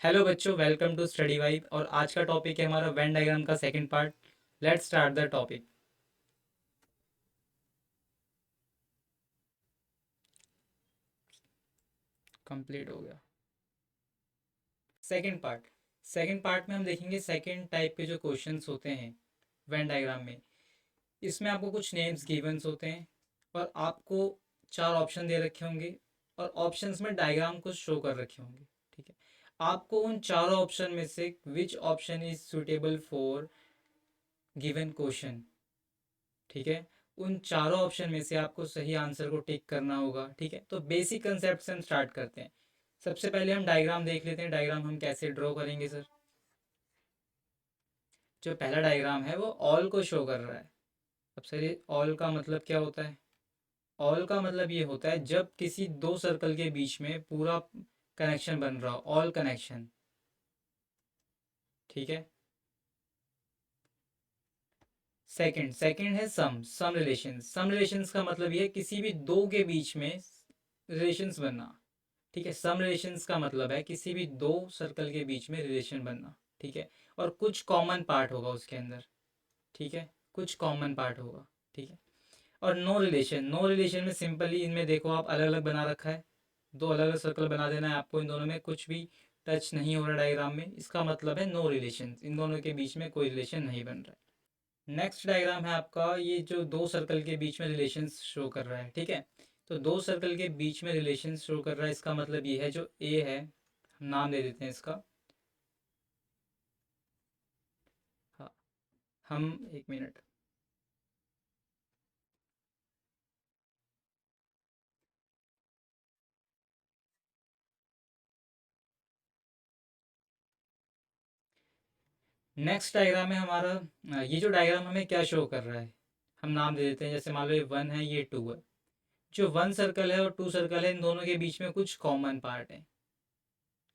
Hello बच्चों, welcome to study vibe. और आज का टॉपिक है हमारा वेन डायग्राम का second part. Let's start the topic. Complete हो गया सेकंड पार्ट। सेकंड पार्ट में हम देखेंगे सेकंड टाइप के जो क्वेश्चंस होते हैं वेन डायग्राम में। इसमें आपको कुछ नेम्स गिवंस होते हैं और आपको चार ऑप्शन दे रखे होंगे और ऑप्शंस में डायग्राम को शो कर रखे होंगे। ठीक है, आपको उन चारों ऑप्शन में से which option is suitable for given question, ठीक है, उन चारों ऑप्शन में से आपको सही आंसर को टिक करना होगा। ठीक है, तो बेसिक कंसेप्ट से हम स्टार्ट करते हैं। सबसे पहले हम डायग्राम देख लेते हैं। डायग्राम हम कैसे ड्रॉ करेंगे सर? जो पहला डायग्राम है वो ऑल को शो कर रहा है। अब सर ये ऑल का मतलब क्या होता है? ऑल का मतलब ये होता है जब किसी दो सर्कल के बीच में पूरा कनेक्शन बन रहा हो, ऑल कनेक्शन। ठीक है। सेकंड सेकंड है सम रिलेशंस। सम रिलेशंस का मतलब ये है किसी भी दो के बीच में रिलेशंस बनना। ठीक है, सम रिलेशंस का मतलब है किसी भी दो सर्कल के बीच में रिलेशन बनना। ठीक है, और कुछ कॉमन पार्ट होगा उसके अंदर। ठीक है, कुछ कॉमन पार्ट होगा। ठीक है, और नो रिलेशन। नो रिलेशन में सिंपली इनमें देखो आप अलग अलग बना रखा है, दो अलग अलग सर्कल बना देना है आपको। इन दोनों में कुछ भी टच नहीं हो रहा डायग्राम में, इसका मतलब है नो रिलेशन। इन दोनों के बीच में कोई रिलेशन नहीं बन रहा है। नेक्स्ट डायग्राम है आपका, ये जो दो सर्कल के बीच में रिलेशन शो कर रहा है। ठीक है, तो दो सर्कल के बीच में रिलेशन शो कर रहा है, इसका मतलब ये है जो ए है, हम नाम दे देते हैं इसका। हाँ, हम एक मिनट। नेक्स्ट डायग्राम है हमारा। ये जो डायग्राम हमें क्या शो कर रहा है, हम नाम दे देते हैं। जैसे मान लो ये वन है, ये टू है। जो वन सर्कल है और टू सर्कल है, इन दोनों के बीच में कुछ कॉमन पार्ट है।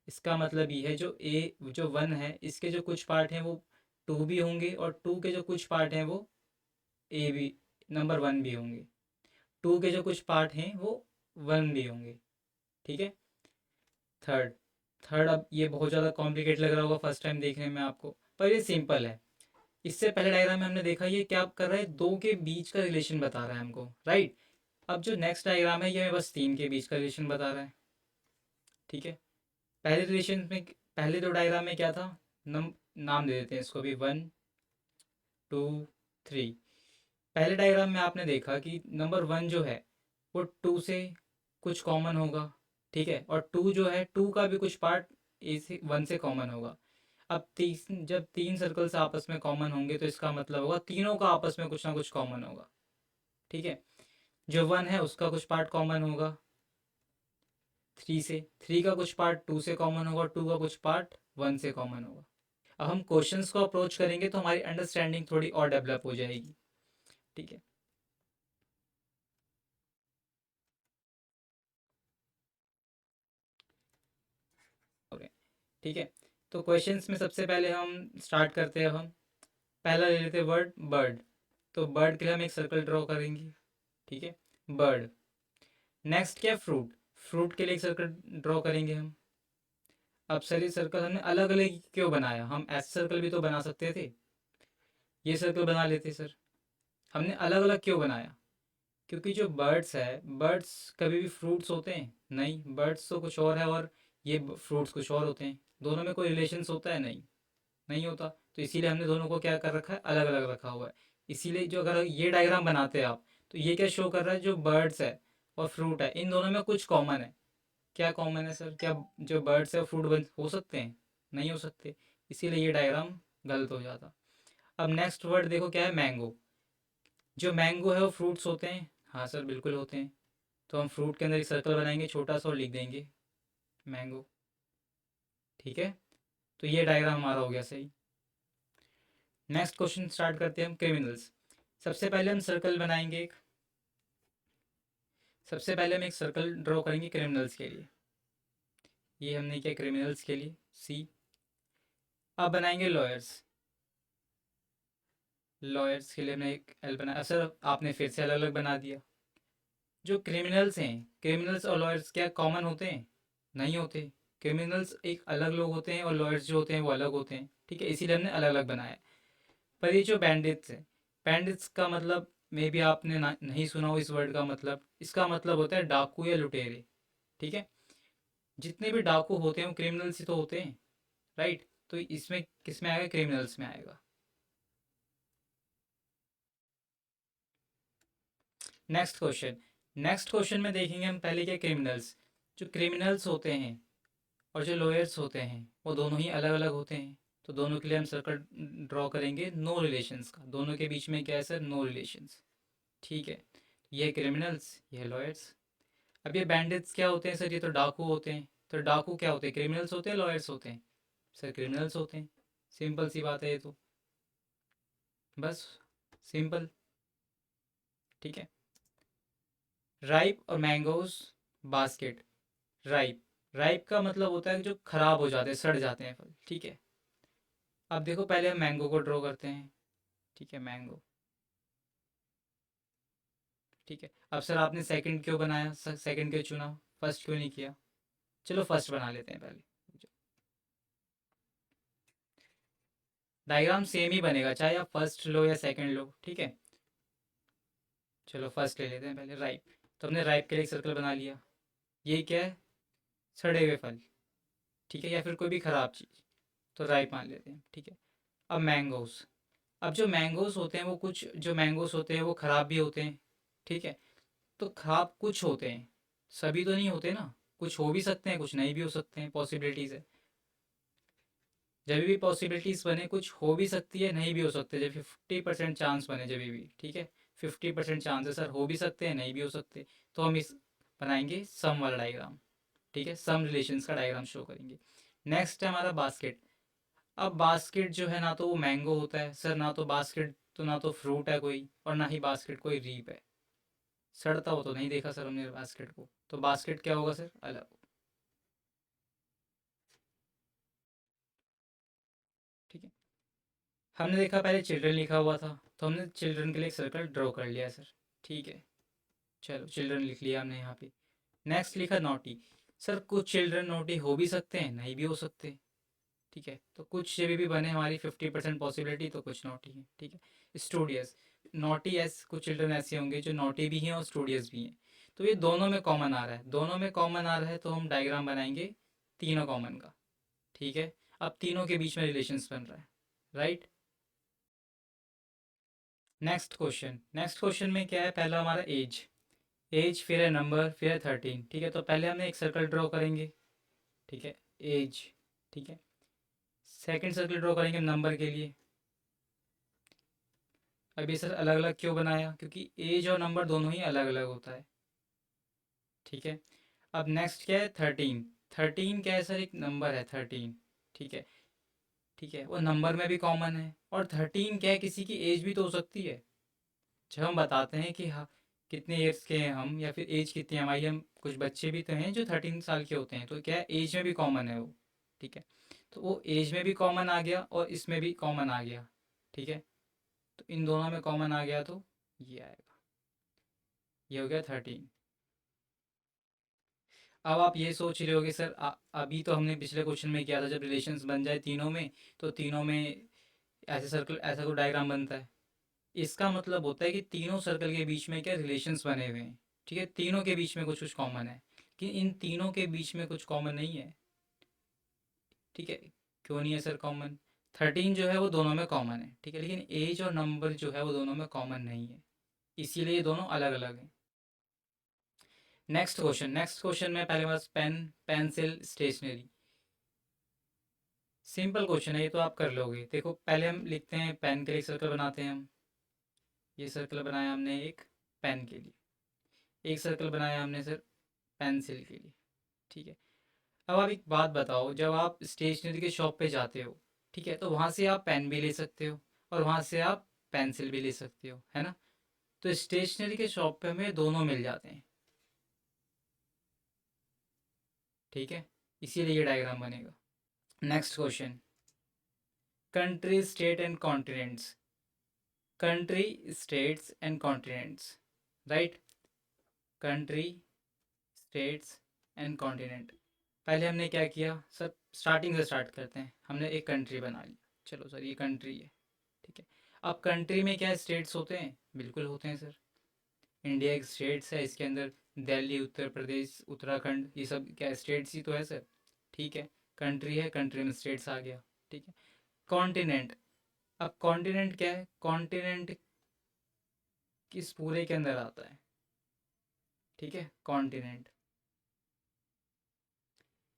इसका मतलब ये है जो ए, जो वन है, इसके जो कुछ पार्ट हैं वो टू भी होंगे, और टू के जो कुछ पार्ट हैं वो ए भी, नंबर वन भी होंगे। टू के जो कुछ पार्ट हैं वो वन भी होंगे। ठीक है। थर्ड थर्ड अब ये बहुत ज़्यादा कॉम्प्लिकेट लग रहा होगा फर्स्ट टाइम देखने में आपको, पर ये सिंपल है। इससे पहले डायग्राम में हमने देखा ये क्या कर रहा है, दो के बीच का रिलेशन बता रहा है हमको, राइट। अब जो नेक्स्ट डायग्राम है ये हमें बस तीन के बीच का रिलेशन बता रहा है। ठीक है, पहले रिलेशन में, पहले दो डायग्राम में क्या था, नाम दे देते हैं इसको भी, वन टू थ्री। पहले डायग्राम में आपने देखा कि नंबर वन जो है वो टू से कुछ कॉमन होगा। ठीक है, और टू जो है, टू का भी कुछ पार्ट ए से, वन से कॉमन होगा। अब तीन, जब तीन सर्कल्स आपस में कॉमन होंगे तो इसका मतलब होगा तीनों का आपस में कुछ ना कुछ कॉमन होगा। ठीक है, जो वन है उसका कुछ पार्ट कॉमन होगा थ्री से, थ्री का कुछ पार्ट टू से कॉमन होगा, टू का कुछ पार्ट वन से कॉमन होगा। अब हम क्वेश्चंस को अप्रोच करेंगे तो हमारी अंडरस्टैंडिंग थोड़ी और डेवलप हो जाएगी। ठीक है। ओके, ठीक है, तो क्वेश्चंस में सबसे पहले हम स्टार्ट करते हैं। हम पहला ले लेते हैं वर्ड बर्ड। तो बर्ड के लिए हम एक सर्कल ड्रॉ करेंगे। ठीक है, बर्ड। नेक्स्ट क्या, फ्रूट। फ्रूट के लिए एक सर्कल ड्रॉ करेंगे हम। अब सर ये सर्कल हमने अलग अलग क्यों बनाया, हम ऐसे सर्कल भी तो बना सकते थे, ये सर्कल बना लेते सर। हमने अलग अलग क्यों बनाया? क्योंकि जो बर्ड्स है, बर्ड्स कभी भी फ्रूट्स होते हैं नहीं, बर्ड्स तो कुछ और है और ये फ्रूट्स कुछ और होते हैं। दोनों में कोई रिलेशंस होता है नहीं, नहीं होता। तो इसीलिए हमने दोनों को क्या कर रखा है, अलग अलग रखा हुआ है। इसीलिए जो अगर ये डायग्राम बनाते हैं आप, तो ये क्या शो कर रहा है, जो बर्ड्स है और फ्रूट है, इन दोनों में कुछ कॉमन है। क्या कॉमन है सर? क्या जो बर्ड्स है फ्रूट बन हो सकते हैं? नहीं हो सकते। इसीलिए ये डायग्राम गलत हो जाता। अब नेक्स्ट वर्ड देखो क्या है, मैंगो। जो मैंगो है वो फ्रूट्स होते हैं? हाँ सर, बिल्कुल होते हैं। तो हम फ्रूट के अंदर एक सर्कल बनाएंगे छोटा सा और लिख देंगे मैंगो। ठीक है, तो ये डायग्राम हमारा हो गया सही। नेक्स्ट क्वेश्चन स्टार्ट करते हैं हम, क्रिमिनल्स। सबसे पहले हम सर्कल बनाएंगे एक, सबसे पहले हम एक सर्कल ड्रॉ करेंगे क्रिमिनल्स के लिए। ये हमने किया क्रिमिनल्स के लिए, सी। अब बनाएंगे लॉयर्स। लॉयर्स के लिए हमने एक एल बनाया। सर आपने फिर से अलग अलग बना दिया। जो क्रिमिनल्स हैं, क्रिमिनल्स और लॉयर्स क्या कॉमन होते हैं? नहीं होते। क्रिमिनल्स एक अलग लोग होते हैं और लॉयर्स जो होते हैं वो अलग होते हैं, ठीक है, इसीलिए हमने अलग अलग बनाया है। पर ये जो बैंडिट्स है, बैंडिट्स का मतलब मे बी आपने नहीं सुना हो इस वर्ड का मतलब, इसका मतलब होता है डाकू या लुटेरे, ठीक है। जितने भी डाकू होते हैं वो क्रिमिनल्स ही तो होते हैं, राइट। तो इसमें किस में आएगा, क्रिमिनल्स में आएगा। नेक्स्ट क्वेश्चन, नेक्स्ट क्वेश्चन में देखेंगे हम पहले क्या, क्रिमिनल्स। जो क्रिमिनल्स होते हैं और जो लॉयर्स होते हैं वो दोनों ही अलग अलग होते हैं। तो दोनों के लिए हम सर्कल ड्रॉ करेंगे नो रिलेशंस का, दोनों के बीच में क्या है सर, नो रिलेशंस, ठीक है। ये क्रिमिनल्स, ये लॉयर्स। अब ये बैंडिट्स क्या होते हैं सर, ये तो डाकू होते हैं। तो डाकू क्या होते हैं, क्रिमिनल्स होते हैं, लॉयर्स होते हैं? सर क्रिमिनल्स होते हैं, सिंपल सी बात है ये तो, बस सिंपल, ठीक है। राइप और मैंगोज बास्केट। राइप, राइप का मतलब होता है कि जो खराब हो जाते हैं, सड़ जाते हैं फल, ठीक है। अब देखो पहले हम मैंगो को ड्रॉ करते हैं, ठीक है, मैंगो, ठीक है। अब सर आपने सेकंड क्यों बनाया, सेकंड क्यों चुना, फर्स्ट क्यों नहीं किया? चलो फर्स्ट बना लेते हैं पहले। डायग्राम सेम ही बनेगा चाहे आप फर्स्ट लो या सेकंड लो, ठीक है। चलो फर्स्ट ले लेते हैं पहले, राइप। तो हमने राइप के लिए एक सर्कल बना लिया। ये क्या है, सड़े हुए फल, ठीक है, या फिर कोई भी ख़राब चीज़, तो राइप मान लेते हैं, ठीक है। अब मैंगोस, अब जो मैंगोस होते हैं वो कुछ जो मैंगोस होते हैं वो ख़राब भी होते हैं, ठीक है। तो ख़राब कुछ होते हैं, सभी तो नहीं होते ना, कुछ हो भी सकते हैं कुछ नहीं भी हो सकते हैं, पॉसिबिलिटीज़ है। जब भी पॉसिबिलिटीज़ बने, कुछ हो भी सकती है नहीं भी हो सकते, जब 50% चांस बने जब भी, ठीक है। 50% चांस है सर, हो भी सकते हैं नहीं भी हो सकते। तो हम इस बनाएंगे सम वाला डायग्राम, ठीक है, सम रिलेशंस का डायग्राम शो करेंगे। नेक्स्ट है हमारा बास्केट। अब बास्केट जो है ना तो वो मैंगो होता है सर, ना तो बास्केट, तो ना तो फ्रूट है कोई, और ना ही बास्केट कोई रीप है, सड़ता हो तो नहीं देखा सर हमने बास्केट को, तो बास्केट क्या होगा सर, अलग, ठीक है। हमने देखा पहले चिल्ड्रन लिखा हुआ था, तो हमने चिल्ड्रन के लिए एक सर्कल ड्रॉ कर लिया सर, ठीक है। चलो चिल्ड्रन लिख लिया हमने यहाँ पे। नेक्स्ट लिखा नोटी। सर कुछ चिल्ड्रन नोटी हो भी सकते हैं नहीं भी हो सकते, ठीक है। तो कुछ जब भी बने हमारी 50% पॉसिबिलिटी, तो कुछ नोटी है, ठीक है। स्टूडियस, नोटी एस, कुछ चिल्ड्रन ऐसे होंगे जो नोटी भी हैं और स्टूडियस भी हैं। तो ये दोनों में कॉमन आ रहा है, दोनों में कॉमन आ रहा है, तो हम डायग्राम बनाएंगे तीनों कॉमन का, ठीक है। अब तीनों के बीच में रिलेशंस बन रहा है, right. Next question, next question में क्या है, पहला हमारा एज, एज फिर है नंबर फिर है 13, ठीक है। तो पहले हमें एक सर्कल ड्रॉ करेंगे, ठीक है, एज, ठीक है। सेकंड सर्कल ड्रॉ करेंगे नंबर के लिए। अब ये सर अलग अलग क्यों बनाया, क्योंकि एज और नंबर दोनों ही अलग अलग होता है, ठीक है। अब नेक्स्ट क्या है, 13, 13 क्या है सर, एक नंबर है 13, ठीक है, ठीक है, वो नंबर में भी कॉमन है। और 13 क्या है, किसी की एज भी तो हो सकती है। जब हम बताते हैं कि हाँ कितने ईयर्स के हैं हम, या फिर एज कितनी है हमारी, हम कुछ बच्चे भी तो हैं जो 13 साल के होते हैं, तो क्या है एज में भी कॉमन है वो, ठीक है। तो वो एज में भी कॉमन आ गया और इसमें भी कॉमन आ गया, ठीक है। तो इन दोनों में कॉमन आ गया तो ये आएगा, ये हो गया 13। अब आप ये सोच रहे होगे सर अभी तो हमने पिछले क्वेश्चन में किया था, जब रिलेशंस बन जाए तीनों में, तो तीनों में ऐसे सर्कल, ऐसा कोई डायग्राम बनता है। इसका मतलब होता है कि तीनों सर्कल के बीच में क्या रिलेशंस बने हुए हैं, ठीक है, तीनों के बीच में कुछ कुछ कॉमन है, कि इन तीनों के बीच में कुछ कॉमन नहीं है, ठीक है। क्यों नहीं है सर कॉमन, 13 जो है वो दोनों में कॉमन है, ठीक है, लेकिन एज और नंबर जो है वो दोनों में कॉमन नहीं है, इसीलिए ये दोनों अलग अलग हैं। नेक्स्ट क्वेश्चन, नेक्स्ट क्वेश्चन में पहले बस pen, pencil, stationery. Simple question है ये तो आप कर लोगे। देखो पहले हम लिखते हैं पेन के लिए सर्कल बनाते हैं हम, ये सर्कल बनाया हमने एक पेन के लिए, एक सर्कल बनाया हमने सर पेंसिल के लिए, ठीक है। अब आप एक बात बताओ, जब आप स्टेशनरी के शॉप पे जाते हो, ठीक है, तो वहाँ से आप पेन भी ले सकते हो और वहाँ से आप पेंसिल भी ले सकते हो, है ना। तो स्टेशनरी के शॉप पे हमें दोनों मिल जाते हैं, ठीक है, इसीलिए ये डायग्राम बनेगा। Next question, country, state and continents, country, states and continents, right, country, states and continent. पहले हमने क्या किया सर, स्टार्टिंग से स्टार्ट करते हैं। हमने एक कंट्री बना लिया, चलो सर ये कंट्री है, ठीक है। अब कंट्री में क्या स्टेट्स होते हैं? बिल्कुल होते हैं सर। इंडिया एक स्टेट्स है, इसके अंदर दिल्ली, उत्तर प्रदेश, उत्तराखंड, ये सब क्या स्टेट्स ही तो है सर, ठीक है। कंट्री है, कंट्री में स्टेट्स आ गया, ठीक है। कॉन्टिनेंट, अब कॉन्टिनेंट क्या है? कॉन्टिनेंट किस पूरे के अंदर आता है, ठीक है, कॉन्टिनेंट।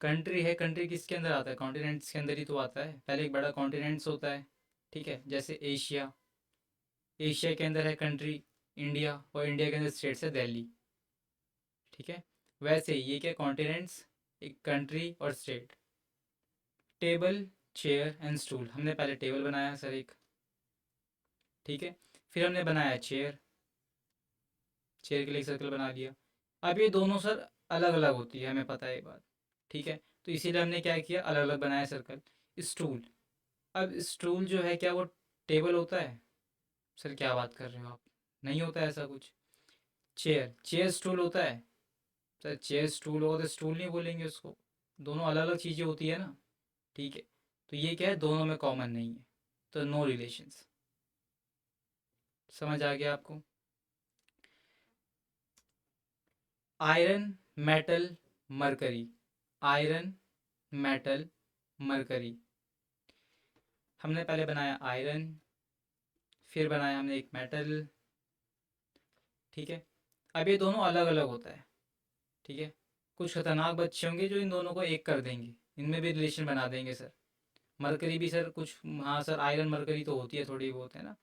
कंट्री है, कंट्री किसके अंदर आता है? कॉन्टिनेंट्स के अंदर ही तो आता है। पहले एक बड़ा कॉन्टिनेंट्स होता है, ठीक है, जैसे एशिया, एशिया के अंदर है कंट्री इंडिया, और इंडिया के अंदर स्टेट्स है दिल्ली, ठीक है। वैसे ही ये क्या कॉन्टिनेंट्स, एक कंट्री और state. Table, chair and stool, हमने पहले टेबल बनाया सर एक, ठीक है। फिर हमने बनाया चेयर, चेयर के लिए एक सर्कल बना लिया। अब ये दोनों सर अलग अलग होती है, हमें पता है ये बात, ठीक है। तो इसीलिए हमने क्या किया, अलग अलग बनाया सर्कल। स्टूल, अब स्टूल जो है क्या वो टेबल होता है? सर क्या बात कर रहे हो आप, नहीं होता है ऐसा कुछ। चेयर, चेयर स्टूल होता है? सर चेयर स्टूल होगा तो स्टूल नहीं बोलेंगे उसको, दोनों अलग अलग चीज़ें होती है ना, ठीक है। तो ये क्या है, दोनों में कॉमन नहीं है, तो नो रिलेशंस। समझ आ गया आपको? Iron, metal, mercury, iron, metal, mercury. हमने पहले बनाया आयरन, फिर बनाया हमने एक मेटल, ठीक है। अब ये दोनों अलग अलग होता है, ठीक है। कुछ खतरनाक बच्चे होंगे जो इन दोनों को एक कर देंगे, इनमें भी रिलेशन बना देंगे सर। मरकरी भी सर कुछ, हाँ सर आयरन मरकरी तो होती है थोड़ी बहुत, है ना,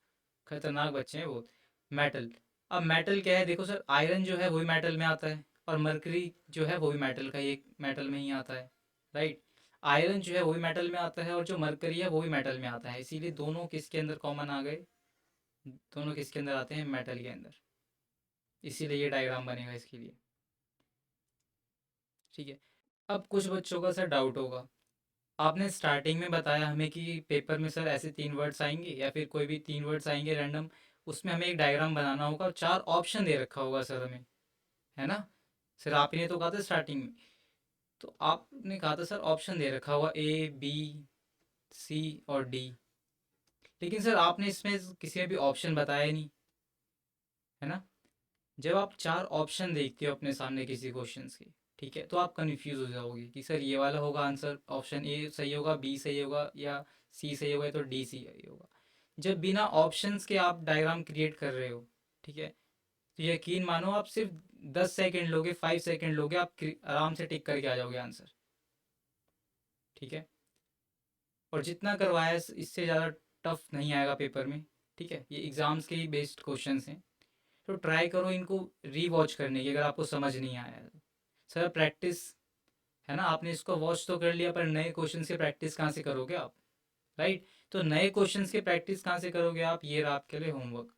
खतरनाक बच्चे हैं बहुत। मेटल, अब मेटल क्या है, देखो सर आयरन जो है वही मेटल में आता है, और मरकरी जो है वो भी मेटल का ही एक मेटल में ही आता है, राइट। आयरन जो है वही मेटल में आता है, और जो मरकरी है वो भी मेटल में आता है, इसीलिए दोनों किसके अंदर कॉमन आ गए, दोनों किसके अंदर आते हैं, मेटल के अंदर। इसीलिए ये डायग्राम बनेगा इसके लिए, ठीक है। अब कुछ बच्चों का सर डाउट होगा, आपने स्टार्टिंग में बताया हमें कि पेपर में सर ऐसे 3 वर्ड्स आएंगे या फिर कोई भी 3 वर्ड्स आएंगे रैंडम, उसमें हमें एक डायग्राम बनाना होगा और 4 ऑप्शन दे रखा होगा सर हमें, है ना। सर आपने तो कहा था स्टार्टिंग में, तो आपने कहा था सर ऑप्शन दे रखा होगा ए बी सी और डी, लेकिन सर आपने इसमें किसी में भी ऑप्शन बताया ही नहीं, है ना। जब आप 4 ऑप्शन देखते हो अपने सामने किसी क्वेश्चंस के, ठीक है, तो आप कंफ्यूज हो जाओगे कि सर ये वाला होगा आंसर, ऑप्शन ए सही होगा, बी सही होगा, या सी सही होगा, तो डी सही होगा। जब बिना ऑप्शंस के आप डायग्राम क्रिएट कर रहे हो, ठीक है, तो यकीन मानो आप सिर्फ 10 सेकेंड लोगे, 5 सेकेंड लोगे, आप आराम से टिक करके आ जाओगे आंसर, ठीक है। और जितना करवाया इससे ज़्यादा टफ नहीं आएगा पेपर में, ठीक है। ये एग्ज़ाम्स के ही बेस्ड क्वेश्चंस हैं, तो ट्राई करो इनको री वॉच करने की, अगर आपको समझ नहीं आया है तो। सर प्रैक्टिस, है ना, आपने इसको वॉच तो कर लिया, पर नए क्वेश्चंस की प्रैक्टिस कहाँ से करोगे आप, राइट। तो नए क्वेश्चंस की प्रैक्टिस कहाँ से करोगे आप, ये रहा आपके लिए होमवर्क।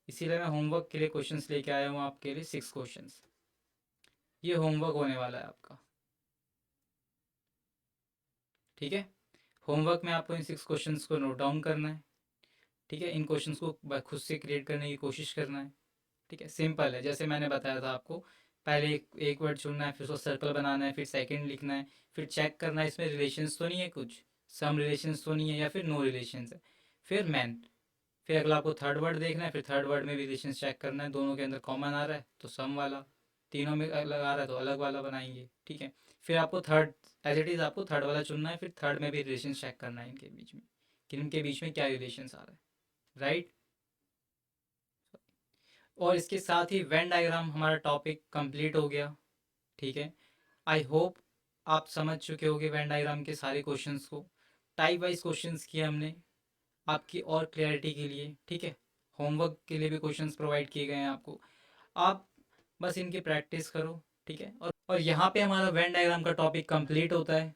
इसीलिए मैं होमवर्क के लिए क्वेश्चंस लेके आया हूँ आपके लिए 6 क्वेश्चंस, ये होमवर्क होने वाला है आपका, ठीक है। होमवर्क में आपको इन 6 क्वेश्चंस को नोट डाउन करना है, ठीक है। इन क्वेश्चंस को खुद से क्रिएट करने की कोशिश करना है, ठीक है। सिंपल है, जैसे मैंने बताया था आपको, पहले एक वर्ड चुनना है, फिर उसको सर्कल बनाना है, फिर सेकंड लिखना है, फिर चेक करना है इसमें रिलेशंस तो नहीं है कुछ, सम रिलेशंस तो नहीं है, या फिर नो रिलेशंस है, फिर मैन। फिर अगला आपको थर्ड वर्ड देखना है, फिर थर्ड वर्ड में भी रिलेशंस चेक करना है, दोनों के अंदर कॉमन आ रहा है तो सम वाला, तीनों में अलग आ रहा है तो अलग वाला बनाएंगे, ठीक है। फिर आपको थर्ड, एज इट इज़ आपको थर्ड वाला चुनना है, फिर थर्ड में भी रिलेशन चेक करना है इनके बीच में, कि इनके बीच में क्या रिलेशंस आ रहा है, राइट। और इसके साथ ही वेन डायग्राम हमारा टॉपिक कंप्लीट हो गया, ठीक है। आई होप आप समझ चुके होंगे वेन डायग्राम के सारे क्वेश्चंस को। टाइप वाइज क्वेश्चंस किए हमने आपकी और क्लैरिटी के लिए, ठीक है। होमवर्क के लिए भी क्वेश्चंस प्रोवाइड किए गए हैं आपको, आप बस इनकी प्रैक्टिस करो, ठीक है। और यहाँ पे हमारा वेन डायग्राम का टॉपिक कंप्लीट होता है।